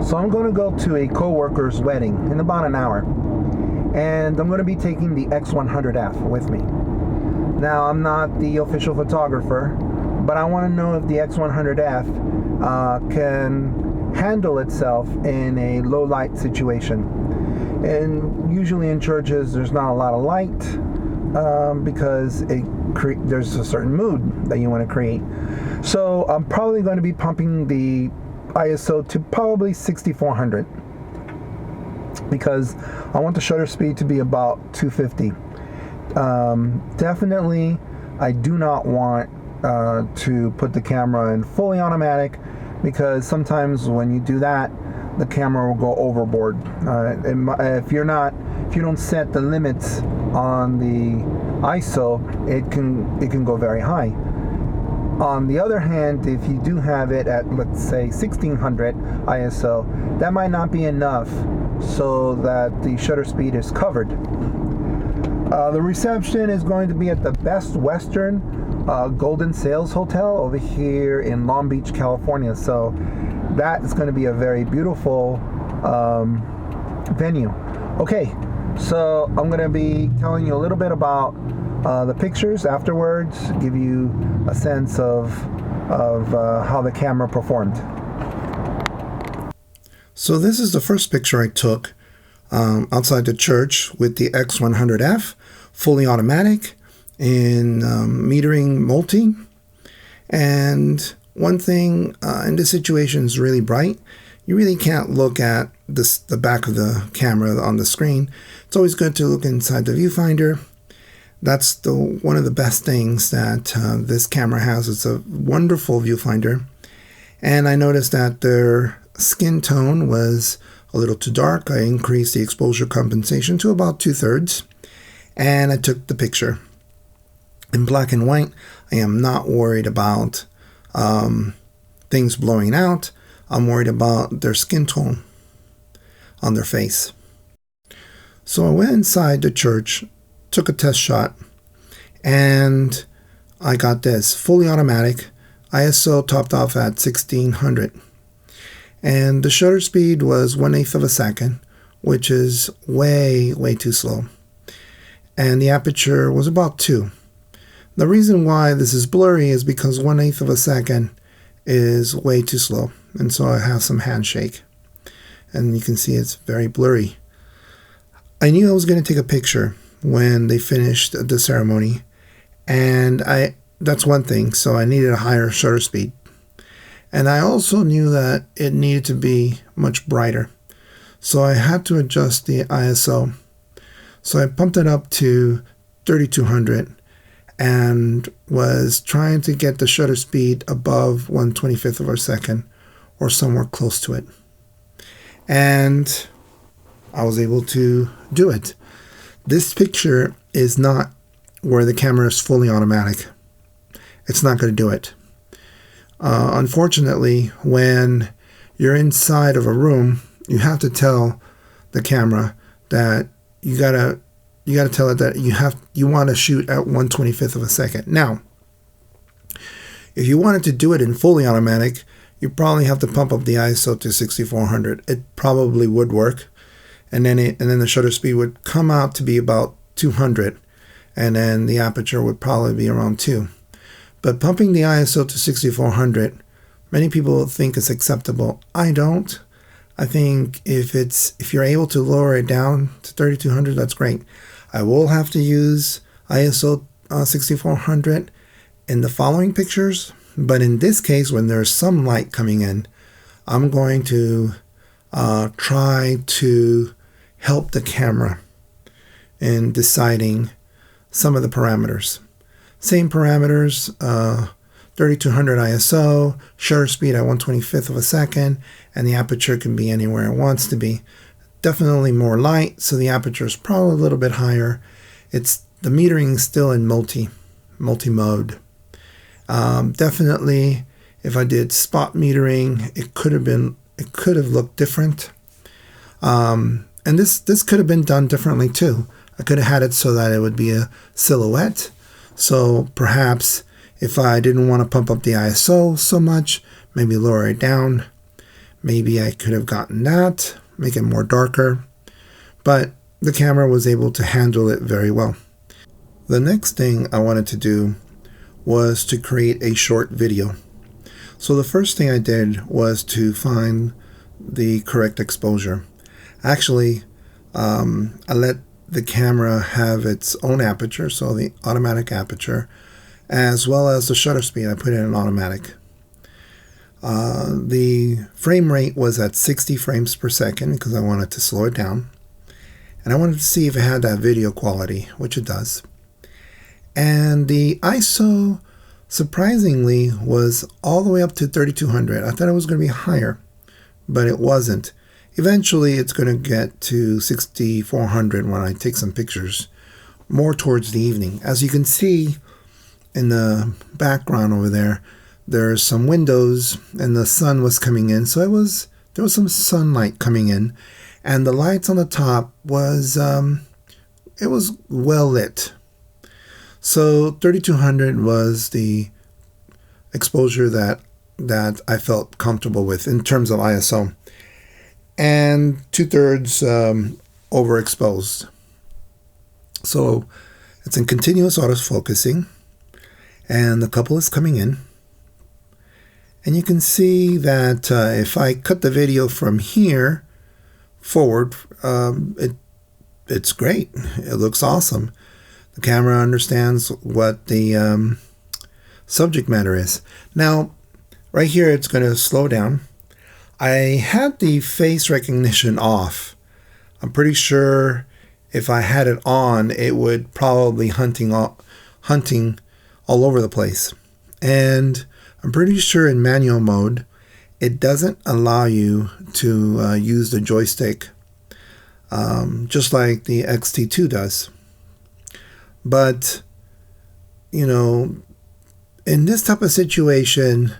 So I'm going to go to a co-worker's wedding in about an hour, and I'm going to be taking the X100F with me. Now, I'm not the official photographer, but I want to know if the X100F can handle itself in a low light situation. And usually in churches there's not a lot of light because there's a certain mood that you want to create. So I'm probably going to be pumping the ISO to probably 6400 because I want the shutter speed to be about 250. Definitely I do not want to put the camera in fully automatic, because sometimes when you do that, the camera will go overboard. If you don't set the limits on the ISO, it can go very high. On the other hand, if you do have it at, let's say, 1600 ISO, that might not be enough so that the shutter speed is covered. The reception is going to be at the Best Western Golden Sales Hotel over here in Long Beach, California. So that is going to be a very beautiful venue. Okay, so I'm going to be telling you a little bit about the pictures afterwards, give you a sense of how the camera performed. So this is the first picture I took outside the church with the X100F, fully automatic in metering multi. And one thing in this situation is really bright. You really can't look at the back of the camera on the screen. It's always good to look inside the viewfinder. That's one of the best things that this camera has. It's a wonderful viewfinder. And I noticed that their skin tone was a little too dark. I increased the exposure compensation to about 2/3, and I took the picture. In black and white, I am not worried about things blowing out. I'm worried about their skin tone on their face. So I went inside the church, took a test shot, and I got this fully automatic, ISO topped off at 1600. And the shutter speed was 1/8 of a second, which is way too slow. And the aperture was about 2. The reason why this is blurry is because 1/8 of a second is way too slow. And so I have some handshake. And you can see it's very blurry. I knew I was going to take a picture when they finished the ceremony. And that's one thing. So I needed a higher shutter speed. And I also knew that it needed to be much brighter. So I had to adjust the ISO. So I pumped it up to 3200 and was trying to get the shutter speed above 1/25 of a second or somewhere close to it. And I was able to do it. This picture is not where the camera is fully automatic. It's not going to do it. Unfortunately, when you're inside of a room, you have to tell the camera that you gotta tell it that you want to shoot at 1/25 of a second. Now, if you wanted to do it in fully automatic, you probably have to pump up the ISO to 6400. It probably would work, and then the shutter speed would come out to be about 200, and then the aperture would probably be around 2. But pumping the ISO to 6400, many people think it's acceptable. I don't. I think if you're able to lower it down to 3200, that's great. I will have to use ISO 6400 in the following pictures, but in this case, when there's some light coming in, I'm going to try to help the camera in deciding some of the parameters. Same parameters, 3200 ISO, shutter speed at 1/25 of a second, and the aperture can be anywhere it wants to be. Definitely more light, so the aperture is probably a little bit higher. The metering is still in multi-mode. Definitely, if I did spot metering, it could have looked different. And this could have been done differently too. I could have had it so that it would be a silhouette. So perhaps if I didn't want to pump up the ISO so much, maybe lower it down. Maybe I could have gotten that, make it more darker, but the camera was able to handle it very well. The next thing I wanted to do was to create a short video. So the first thing I did was to find the correct exposure. Actually, I let the camera have its own aperture, so the automatic aperture, as well as the shutter speed. I put it in automatic. The frame rate was at 60 frames per second because I wanted to slow it down. And I wanted to see if it had that video quality, which it does. And the ISO, surprisingly, was all the way up to 3200. I thought it was going to be higher, but it wasn't. Eventually, it's going to get to 6400 when I take some pictures, more towards the evening. As you can see in the background over there, there's some windows and the sun was coming in, so there was some sunlight coming in, and the lights on the top was it was well lit. So 3200 was the exposure that I felt comfortable with in terms of ISO, and 2/3 overexposed. So it's in continuous autofocusing, and the couple is coming in. And you can see that if I cut the video from here forward, it's great. It looks awesome. The camera understands what the subject matter is. Now, right here, it's going to slow down. I had the face recognition off. I'm pretty sure if I had it on, it would probably hunting all over the place. And I'm pretty sure in manual mode, it doesn't allow you to use the joystick, just like the XT2 does. But, you know, in this type of situation,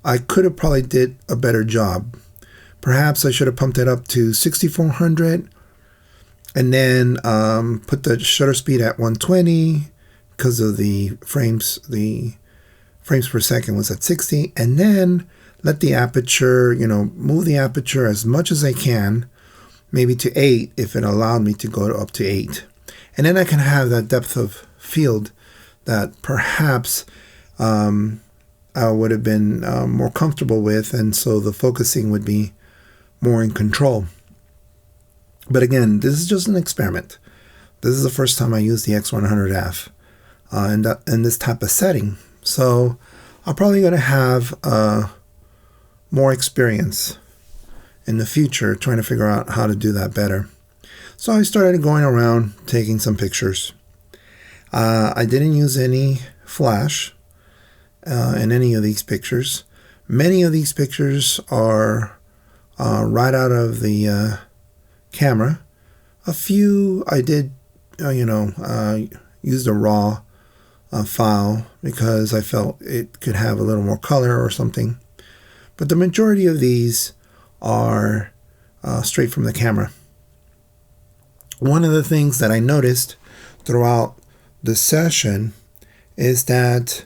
I could have probably did a better job. Perhaps I should have pumped it up to 6400 and then put the shutter speed at 120 because of the frames per second was at 60, and then let the aperture, move the aperture as much as I can, maybe to 8 if it allowed me to go up to 8. And then I can have that depth of field that perhaps I would have been more comfortable with, and so the focusing would be more in control. But again, this is just an experiment. This is the first time I used the X100F in this type of setting. So I'm probably going to have more experience in the future trying to figure out how to do that better. So I started going around taking some pictures. I didn't use any flash in any of these pictures. Many of these pictures are right out of the camera. A few I did, use the raw file because I felt it could have a little more color or something. But the majority of these are straight from the camera. One of the things that I noticed throughout the session is that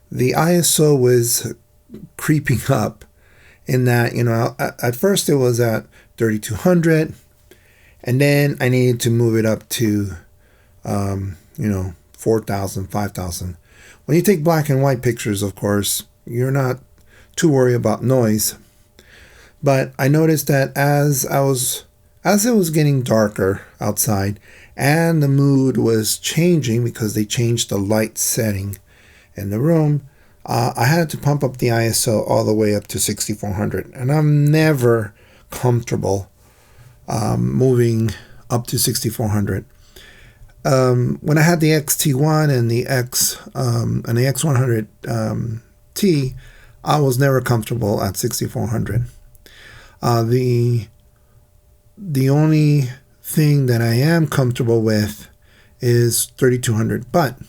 the ISO was creeping up in that, at first it was at 3200, and then I needed to move it up to, 4,000, 5,000. When you take black and white pictures, of course, you're not too worried about noise. But I noticed that as it was getting darker outside and the mood was changing because they changed the light setting in the room, I had to pump up the ISO all the way up to 6400. And I'm never comfortable moving up to 6400. When I had the XT1 and the X100T, I was never comfortable at 6400. The only thing that I am comfortable with is 3200. But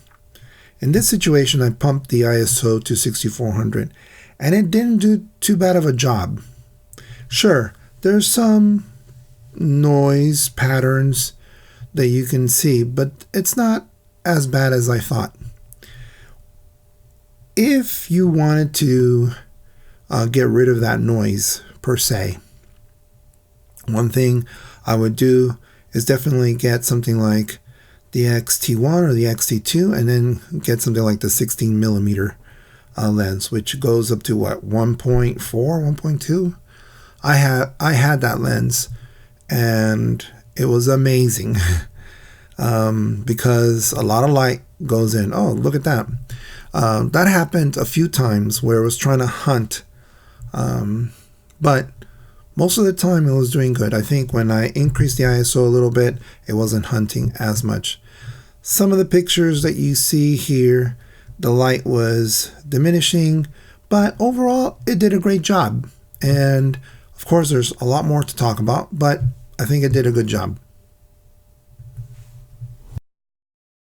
in this situation, I pumped the ISO to 6400, and it didn't do too bad of a job. Sure, there's some noise patterns that you can see, but it's not as bad as I thought. If you wanted to get rid of that noise, per se. One thing I would do is definitely get something like the XT1 or the XT2, and then get something like the 16 millimeter lens, which goes up to what, 1.4, 1.2. I had that lens, and it was amazing because a lot of light goes in. Oh, look at that. That happened a few times where it was trying to hunt, but most of the time it was doing good. I think when I increased the ISO a little bit, it wasn't hunting as much. Some of the pictures that you see here, the light was diminishing, but overall it did a great job. And of course there's a lot more to talk about, but I think it did a good job.